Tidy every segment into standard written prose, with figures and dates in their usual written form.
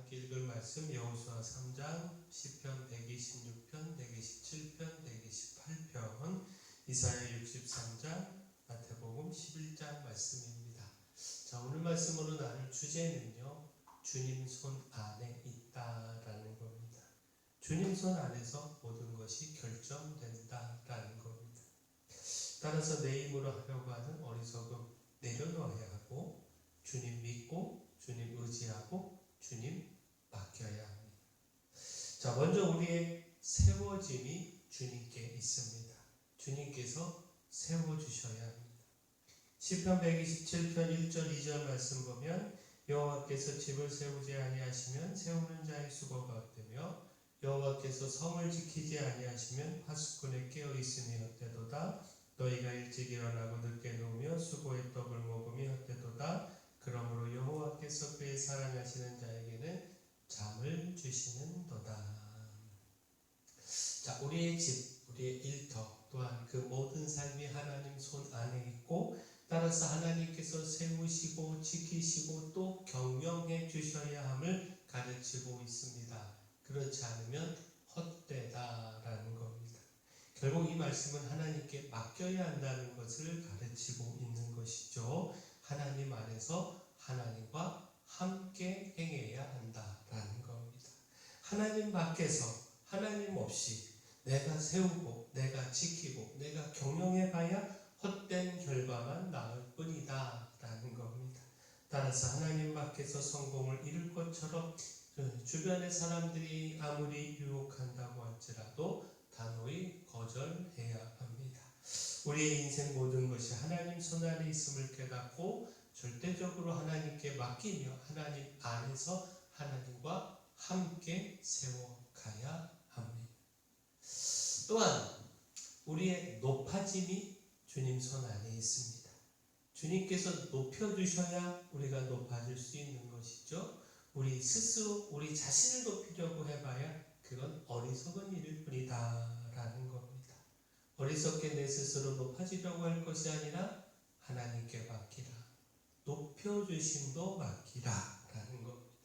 함께 읽을 말씀 여호수아 3장, 시편 126편, 127편, 128편, 이사야 63장, 마태복음 11장 말씀입니다. 자, 오늘 말씀으로 나눌 주제는요, 주님 손 안에 있다라는 겁니다. 주님 손 안에서 모든 것이 결정된다라는 겁니다. 따라서 내 힘으로 하려고 하는 어리석음 내려놓아야 하고, 주님 믿고 주님 의지하고 주님 맡겨야 합니다. 자, 먼저 우리의 세워짐이 주님께 있습니다. 주님께서 세워주셔야 합니다. 시편 127편 1절 2절 말씀 보면 여호와께서 집을 세우지 아니하시면 세우는 자의 수고가 헛되며 여호와께서 성을 지키지 아니하시면 파수꾼에 깨어있음이 헛되도다. 너희가 일찍 일어나고 늦게 누우며 수고의 떡을 먹음이 헛되도다. 그러므로 여호와께서 그의 사랑하시는 자에게는 잠을 주시는도다. 자, 우리의 집, 우리의 일터 또한 그 모든 삶이 하나님 손 안에 있고, 따라서 하나님께서 세우시고 지키시고 또 경영해 주셔야 함을 가르치고 있습니다. 그렇지 않으면 헛되다라는 겁니다. 결국 이 말씀은 하나님께 맡겨야 한다는 것을 가르치고 있는 것이죠. 하나님 안에서 하나님과 함께 행해야 한다라는 겁니다. 하나님 밖에서 하나님 없이 내가 세우고 내가 지키고 내가 경영해봐야 헛된 결과만 나올 뿐이다 라는 겁니다. 따라서 하나님 밖에서 성공을 이룰 것처럼 주변의 사람들이 아무리 유혹한다고 할지라도 단호히 거절해야 합니다. 우리의 인생 모든 것이 하나님 손 안에 있음을 깨닫고 절대적으로 하나님께 맡기며 하나님 안에서 하나님과 함께 세워가야 합니다. 또한 우리의 높아짐이 주님 손 안에 있습니다. 주님께서 높여주셔야 우리가 높아질 수 있는 것이죠. 우리 스스로 우리 자신을 높이려고 해봐야 그건 어리석은 일일 뿐이다 라는 겁니다. 어리석게 내 스스로 높아지려고 할 것이 아니라 하나님께 맡기라. 높여주심도 맡기라 라는 겁니다.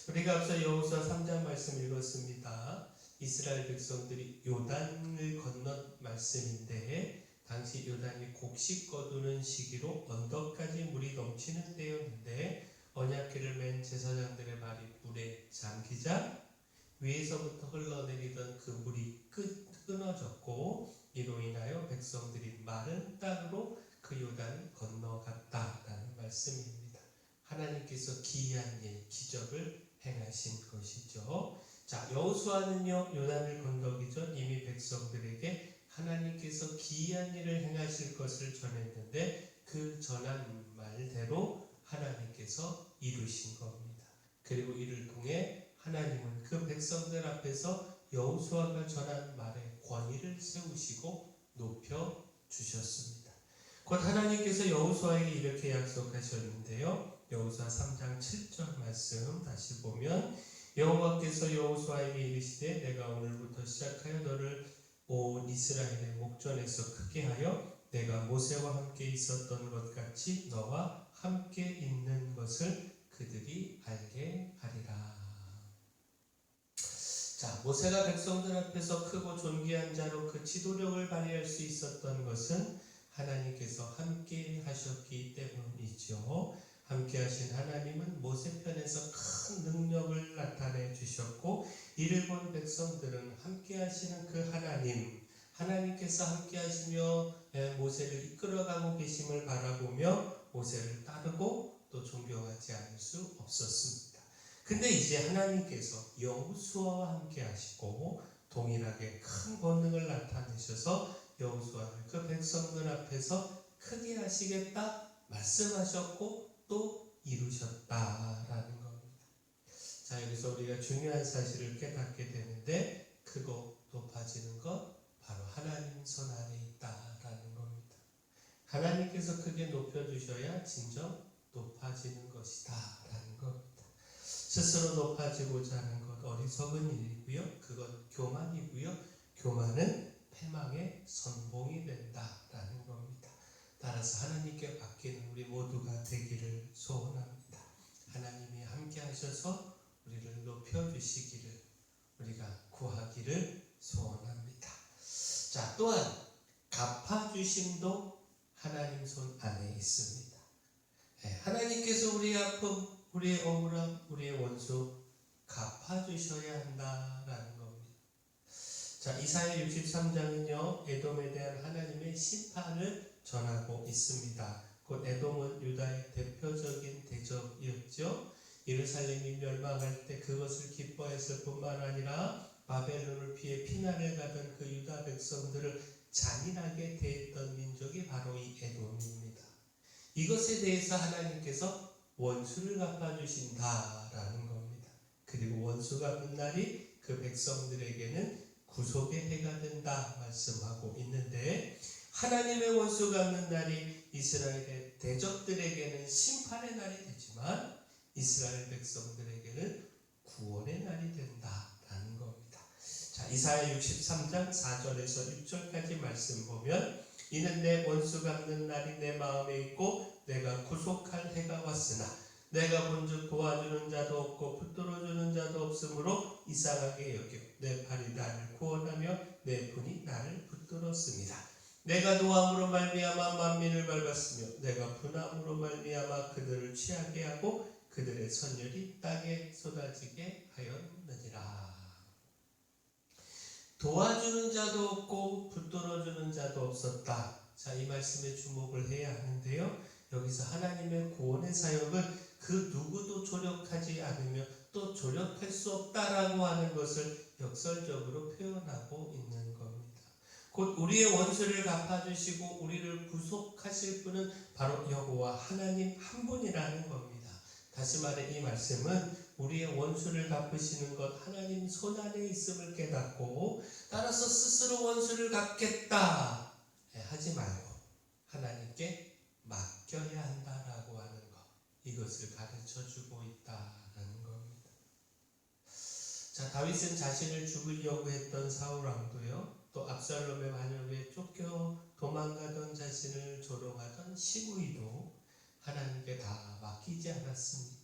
우리가 앞서 여호수아 3장 말씀 읽었습니다. 이스라엘 백성들이 요단을 건넌 말씀인데, 당시 요단이 곡식 거두는 시기로 언덕까지 물이 넘치는 때였는데, 언약궤를 맨 제사장들의 발이 물에 잠기자 위에서부터 흘러내리던 그 물이 끊어졌고, 이로 인하여 백성들이 마른 땅으로 그 요단을 건너갔다라는 말씀입니다. 하나님께서 기이한 일, 기적을 행하신 것이죠. 자, 여호수아는요, 요단을 건너기 전 이미 백성들에게 하나님께서 기이한 일을 행하실 것을 전했는데, 그 전한 말대로 하나님께서 이루신 겁니다. 그리고 이를 통해 하나님은 그 백성들 앞에서 여호수아가 전한 말에 권위를 세우시고 높여 주셨습니다. 곧 하나님께서 여호수아에게 이렇게 약속하셨는데요. 여호수아 3장 7절 말씀 다시 보면 여호와께서 여호수아에게 이르시되 내가 오늘부터 시작하여 너를 온 이스라엘의 목전에서 크게 하여 내가 모세와 함께 있었던 것 같이 너와 함께 있는 것을 그들이 알게 하리라. 자, 모세가 백성들 앞에서 크고 존귀한 자로 그 지도력을 발휘할 수 있었던 것은 하나님께서 함께 하셨기 때문이죠. 함께 하신 하나님은 모세 편에서 큰 능력을 나타내 주셨고, 이를 본 백성들은 함께 하시는 그 하나님께서 함께 하시며 모세를 이끌어가고 계심을 바라보며 모세를 따르고 또 존경하지 않을 수 없었습니다. 근데 이제 하나님께서 여호수아와 함께 하시고 동일하게 큰 권능을 나타내셔서 여호수아를 그 백성들 앞에서 크게 하시겠다 말씀하셨고 또 이루셨다라는 겁니다. 자, 여기서 우리가 중요한 사실을 깨닫게 되는데, 크고 높아지는 것 바로 하나님 손 안에 있다라는 겁니다. 하나님께서 크게 높여주셔야 진정 높아지는 것이다라는 겁니다. 스스로 높아지고자 하는 것 어리석은 일이고요. 그건 교만이고요. 교만은 패망의 선봉이 된다라는 겁니다. 따라서 하나님께 맡기는 우리 모두가 되기를 소원합니다. 하나님이 함께 하셔서 우리를 높여주시기를 우리가 구하기를 소원합니다. 자, 또한 갚아주심도 하나님 손 안에 있습니다. 하나님께서 우리의 아픔, 우리의 억울함, 우리의 원수 갚아주셔야 한다라는 겁니다. 자, 이사야 63장은요 에돔에 대한 하나님의 심판을 전하고 있습니다. 곧 에돔은 유다의 대표적인 대적이었죠. 예루살렘이 멸망할 때 그것을 기뻐했을 뿐만 아니라 바벨론을 피해 피난을 가던 그 유다 백성들을 잔인하게 대했던 민족이 바로 이 에돔입니다. 이것에 대해서 하나님께서 원수를 갚아주신다라는 겁니다. 그리고 원수 갚는 날이 그 백성들에게는 구속의 해가 된다 말씀하고 있는데, 하나님의 원수 갚는 날이 이스라엘의 대적들에게는 심판의 날이 되지만 이스라엘 백성들에게는 구원의 날이 된다라는 겁니다. 자, 이사야 63장 4절에서 6절까지 말씀 보면, 이는 내 원수 갚는 날이 내 마음에 있고 내가 구속할 해가 왔으나 내가 본즉 도와주는 자도 없고 붙들어주는 자도 없으므로 이상하게 여겨 내 팔이 나를 구원하며 내 분이 나를 붙들었습니다. 내가 노함으로 말미암아 만민을 밟았으며 내가 분함으로 말미암아 그들을 취하게 하고 그들의 선열이 땅에 쏟아지게 하였느니라. 도와주는 자도 없고 붙들어주는 자도 없었다. 자, 이 말씀에 주목을 해야 하는데요, 여기서 하나님의 구원의 사역은 그 누구도 조력하지 않으며 또 조력할 수 없다라고 하는 것을 역설적으로 표현하고 있는 겁니다. 곧 우리의 원수를 갚아주시고 우리를 구속하실 분은 바로 여호와 하나님 한 분이라는 겁니다. 다시 말해 이 말씀은 우리의 원수를 갚으시는 것 하나님 손 안에 있음을 깨닫고, 따라서 스스로 원수를 갚겠다 하지 말고 하나님께 맡겨야 한다라고 하는 것, 이것을 가르쳐주고 있다라는 겁니다. 자, 다윗은 자신을 죽이려고 했던 사울 왕도요, 또 압살롬의 반역에 쫓겨 도망가던 자신을 조롱하던 시므이도 하나님께 다 맡기지 않았습니까?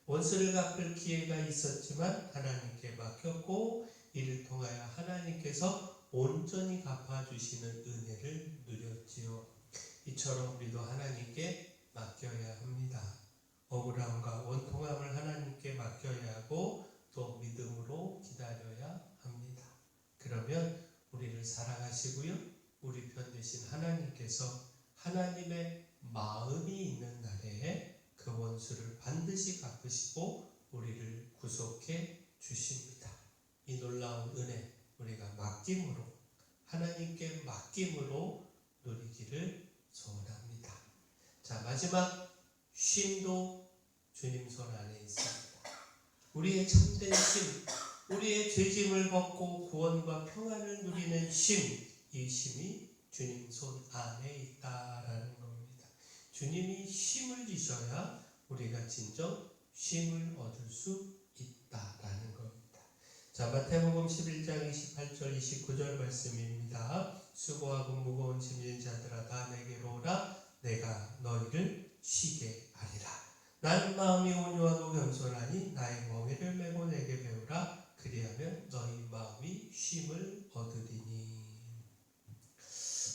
원수를 갚을 기회가 있었지만 하나님께 맡겼고, 이를 통하여 하나님께서 온전히 갚아주시는 은혜를 누렸지요. 이처럼 우리도 하나님께 맡겨야 합니다. 억울함과 원통함을 하나님께 맡겨야 하고 또 믿음으로 기다려야 합니다. 그러면 우리를 사랑하시고요, 우리 편 되신 하나님께서 하나님의 마음이 있는 날에 그 원수를 반드시 갚으시고 우리를 구속해 주십니다. 이 놀라운 은혜 우리가 맡김으로, 하나님께 맡김으로 누리기를 소원합니다. 자, 마지막 쉼도 주님 손 안에 있습니다. 우리의 참된 쉼, 우리의 죄짐을 벗고 구원과 평안을 누리는 쉼, 이 쉼이 주님 손 안에 있다라는 겁니다. 주님이 쉼을 주셔야 우리가 진정 쉼을 얻을 수 있다라는 겁니다. 자, 마태복음 11장 28절 29절 말씀입니다. 수고하고 무거운 짐진 자들아 다 내게로 오라. 내가 너희를 쉬게 하리라. 난 마음이 온유하고 겸손하니 나의 멍에를 메고 내게 배우라. 그리하면 너희 마음이 쉼을 얻으리니.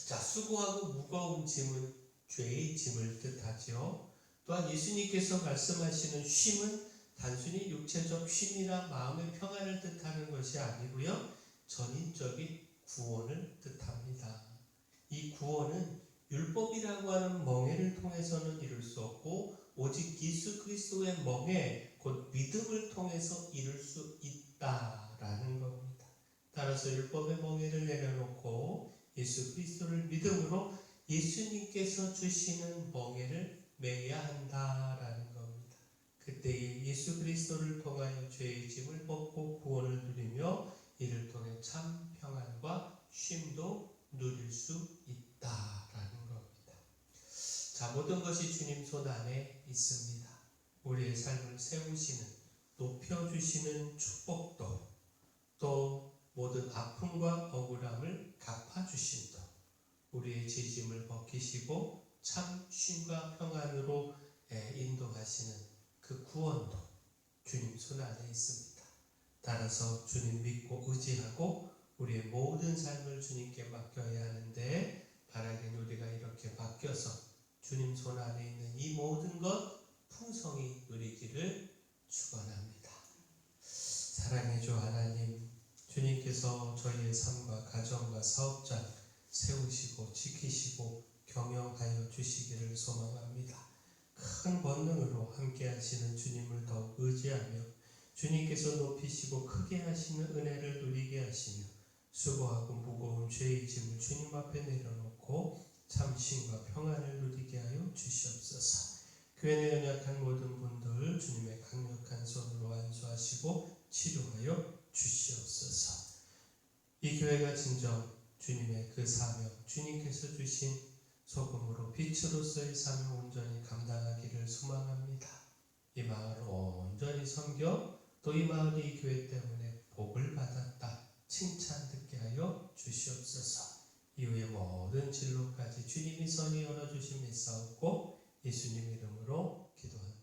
자, 수고하고 무거운 짐은 죄의 짐을 뜻하죠. 또한 예수님께서 말씀하시는 쉼은 단순히 육체적 쉼이나 마음의 평안을 뜻하는 것이 아니고요, 전인적인 구원을 뜻합니다. 이 구원은 율법이라고 하는 멍에를 통해서는 이룰 수 없고 오직 예수 그리스도의 멍에, 곧 믿음을 통해서 이룰 수 있다라는 겁니다. 따라서 율법의 멍에를 내려놓고 예수 그리스도를 믿음으로 예수님께서 주시는 멍에를 매야 한다라는 겁니다. 그때 예수 그리스도를 통하여 죄의 짐을 벗고 구원을 누리며 이를 통해 참 평안과 쉼도 누릴 수 있다라는 겁니다. 자, 모든 것이 주님 손 안에 있습니다. 우리의 삶을 세우시는, 높여주시는 축복도, 또 모든 아픔과 억울함을 갚아주심도, 우리의 죄짐을 벗기시고 참 쉼과 평안으로 인도하시는 그 구원도 주님 손 안에 있습니다. 따라서 주님 믿고 의지하고 우리의 모든 삶을 주님께 맡겨야 하는데, 바라긴 우리가 이렇게 맡겨서 주님 손 안에 있는 이 모든 것 풍성히 누리기를 축원합니다. 사랑의 주 하나님, 주님께서 저희의 삶과 가정과 사업장 세우시고 지키시고 경영하여 주시기를 소망합니다. 큰 권능으로 함께 하시는 주님을 더욱 의지하며 주님께서 높이시고 크게 하시는 은혜를 누리게 하시며 수고하고 무거운 죄의 짐을 주님 앞에 내려놓고 참신과 평안을 누리게 하여 주시옵소서. 교회 내 연약한 모든 분들 주님의 강력한 손으로 안수하시고 치료하여 주시옵소서. 이 교회가 진정 주님의 그 사명, 주님께서 주신 소금으로 빛으로서의 사명 온전히 감당하기를 소망합니다. 이 마을을 온전히 섬겨 또 이 마을이 이 교회 때문에 복을 받았다 칭찬 듣게 하여 주시옵소서. 이후의 모든 진로까지 주님이 선히 열어주심이 있사옵고 예수님 이름으로 기도합니다.